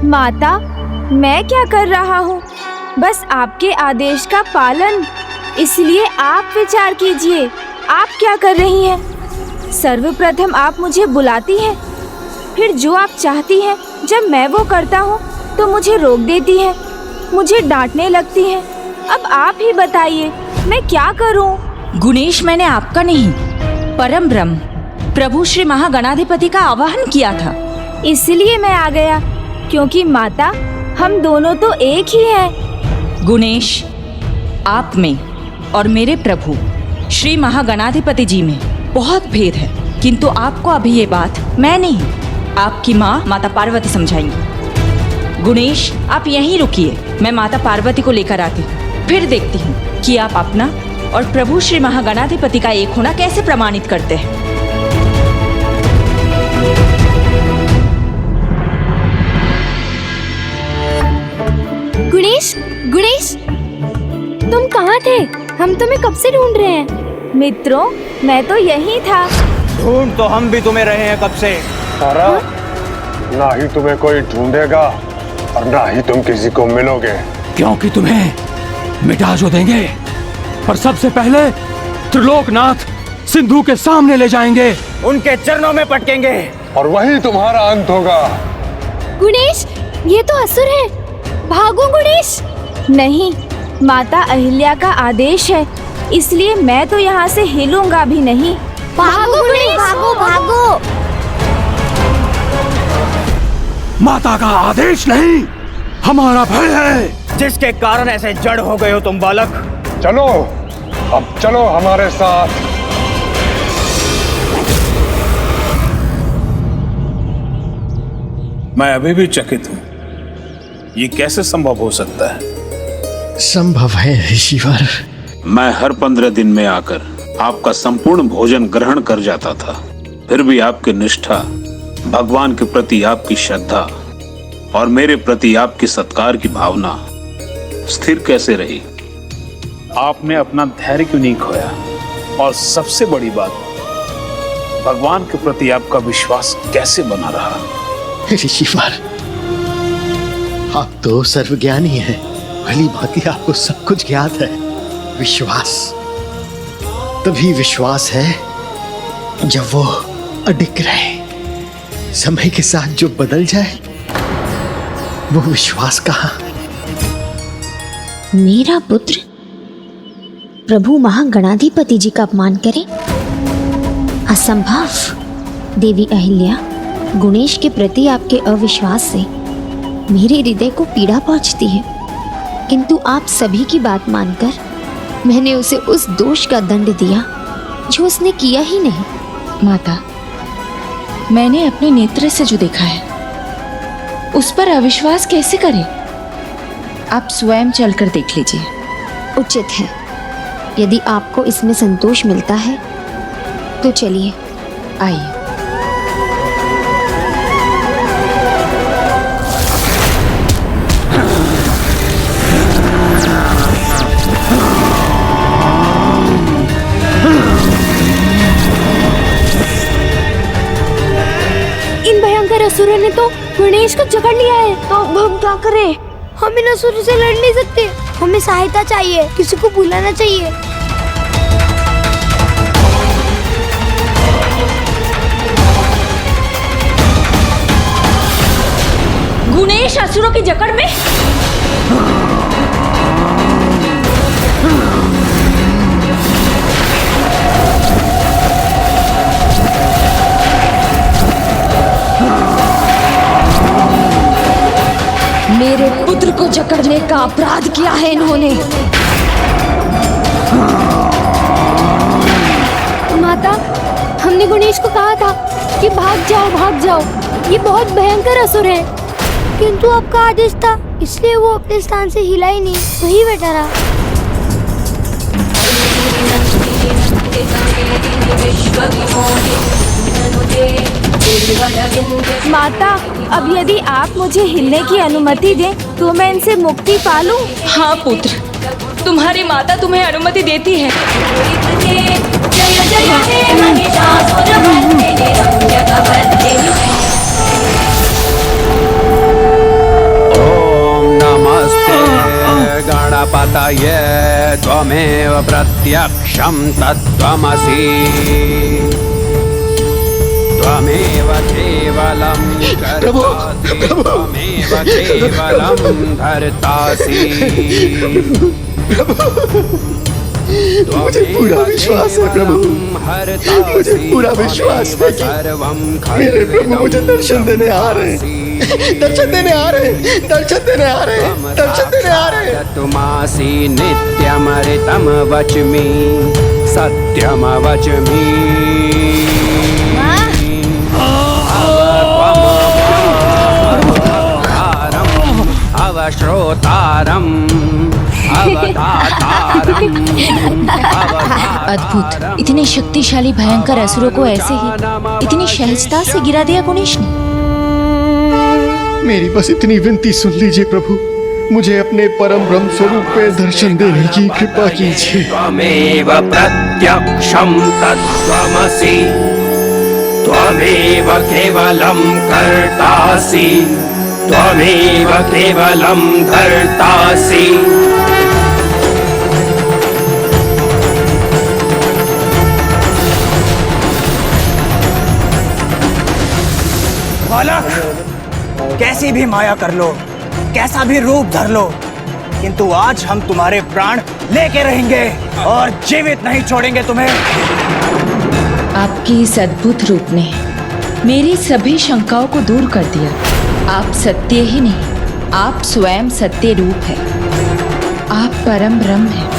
माता, मैं क्या कर रहा हूँ? बस आपके आदेश का पालन। इसलिए आप विचार कीजिए, आप क्या कर रही हैं? सर्वप्रथम आप मुझे बुलाती हैं, फिर जो आप चाहती हैं जब मैं वो करता हूँ तो मुझे रोक देती हैं, मुझे डांटने लगती हैं। अब आप ही बताइए, मैं क्या करूँ? गुणेश, मैंने आपका नहीं, परम ब्रह्म प्रभु श्री महागणाधिपति का आवाहन किया था। इसलिए मैं आ गया, क्योंकि माता, हम दोनों तो एक ही हैं। गुणेश, आप में और मेरे प्रभु श्री महागणाधिपति जी में बहुत भेद है, किंतु आपको अभी ये बात मैं नहीं, आपकी माँ माता पार्वती समझाएंगी। गुणेश, आप यहीं रुकिए, मैं माता पार्वती को लेकर आती हूँ, फिर देखती हूँ कि आप अपना और प्रभु श्री महागणाधिपति का एक होना कैसे प्रमाणित करते हैं। गुणेश, गुणेश, तुम कहाँ थे? हम तुम्हें कब से ढूंढ रहे हैं। मित्रों, मैं तो यहीं था। ढूंढ तो हम भी तुम्हें रहे हैं कब से। तारा, ना ही तुम्हें कोई ढूंढेगा और ना ही तुम किसी को मिलोगे, क्योंकि तुम्हें मिटा जो देंगे और सबसे पहले त्रिलोकनाथ सिंधु के सामने ले जाएंगे, उनके चरणों में पटकेंगे और वही तुम्हारा अंत होगा। गुणेश, ये तो असुर है, भागो गुणेश। नहीं, माता अहिल्या का आदेश है, इसलिए मैं तो यहाँ से हिलूंगा भी नहीं। भागो गुणेश, भागो भागो। माता का आदेश नहीं, हमारा भय है, जिसके कारण ऐसे जड़ हो गए हो तुम बालक। चलो, अब चलो हमारे साथ। मैं अभी भी चकित हूं, ये कैसे संभव हो सकता है? संभव है ऋषिवर। मैं हर 15 दिन में आकर आपका संपूर्ण भोजन ग्रहण कर जाता था, फिर भी आपकी निष्ठा, भगवान के प्रति आपकी श्रद्धा और मेरे प्रति आपकी सत्कार की भावना स्थिर कैसे रही? आपने अपना धैर्य क्यों नहीं खोया? और सबसे बड़ी बात, भगवान के प्रति आपका विश्वास कैसे बना रहा? ऋषिवर, आप तो सर्वज्ञानी हैं, भली भांति आपको सब कुछ ज्ञात है। विश्वास तभी विश्वास है जब वो अडिग रहे। समय के साथ जो बदल जाए वो विश्वास कहाँ। मेरा पुत्र प्रभु महागणाधिपति जी का अपमान करे? असंभव। देवी अहिल्या, गुणेश के प्रति आपके अविश्वास से मेरे हृदय को पीड़ा पहुंचती है, किंतु आप सभी की बात मानकर मैंने उसे उस दोष का दंड दिया जो उसने किया ही नहीं। माता, मैंने अपने नेत्र से जो देखा है उस पर अविश्वास कैसे करें? आप स्वयं चलकर देख लीजिए। उचित है, यदि आपको इसमें संतोष मिलता है तो चलिए, आइए। इन भयंकर असुरों ने तो गणेश को जकड़ लिया है, तो अब हम क्या करें? हम इन असुरों से लड़ नहीं सकते, हमें सहायता चाहिए, किसी को बुलाना चाहिए। गुणेश असुरों की जकड़ में? मेरे पुत्र को जकड़ने का अपराध किया है इन्होंने। माता, हमने गणेश को कहा था कि भाग जाओ, भाग जाओ, ये बहुत भयंकर असुर है, किंतु आपका आदेश था, इसलिए वो अपने स्थान से हिला ही नहीं, वही बैठा रहा। माता, अब यदि आप मुझे हिलने की अनुमति दें तो मैं इनसे मुक्ति पा लूं। हाँ पुत्र, तुम्हारी माता तुम्हें अनुमति देती है। ये त्वमेव प्रत्यक्षं तत्त्वमसि त्वमेव केवलं कर्तासि त्वमेव केवलं धर्तासि मुझे पूरा विश्वास है प्रभु, मुझे पूरा विश्वास है कि मेरे प्रभु मुझे दर्शन देने आ रहे हैं, दर्शन देने आ रहे हैं, दर्शन देने आ रहे हैं, दर्शन देने आ रहे हैं। तुमासि नित्यमृतं वच्मि सत्यमवच्मि अवश्रोतारम् अद्भुत, इतने शक्तिशाली भयंकर असुरों को ऐसे ही इतनी सहजता से गिरा दिया गणेश ने। मेरी बस इतनी विनती सुन लीजिए प्रभु, मुझे अपने परम ब्रह्म स्वरूप में दर्शन देने की कृपा कीजिए। त्वमेव प्रत्यक्षं तत्त्वमसि त्वमेव केवलं कर्तासि त्वमेव केवलं धर्तासि। बालक, कैसी भी माया कर लो, कैसा भी रूप धर लो, किंतु आज हम तुम्हारे प्राण लेके रहेंगे और जीवित नहीं छोड़ेंगे तुम्हें। आपके इस अद्भुत रूप ने मेरी सभी शंकाओं को दूर कर दिया। आप सत्य ही नहीं, आप स्वयं सत्य रूप है, आप परम ब्रह्म हैं।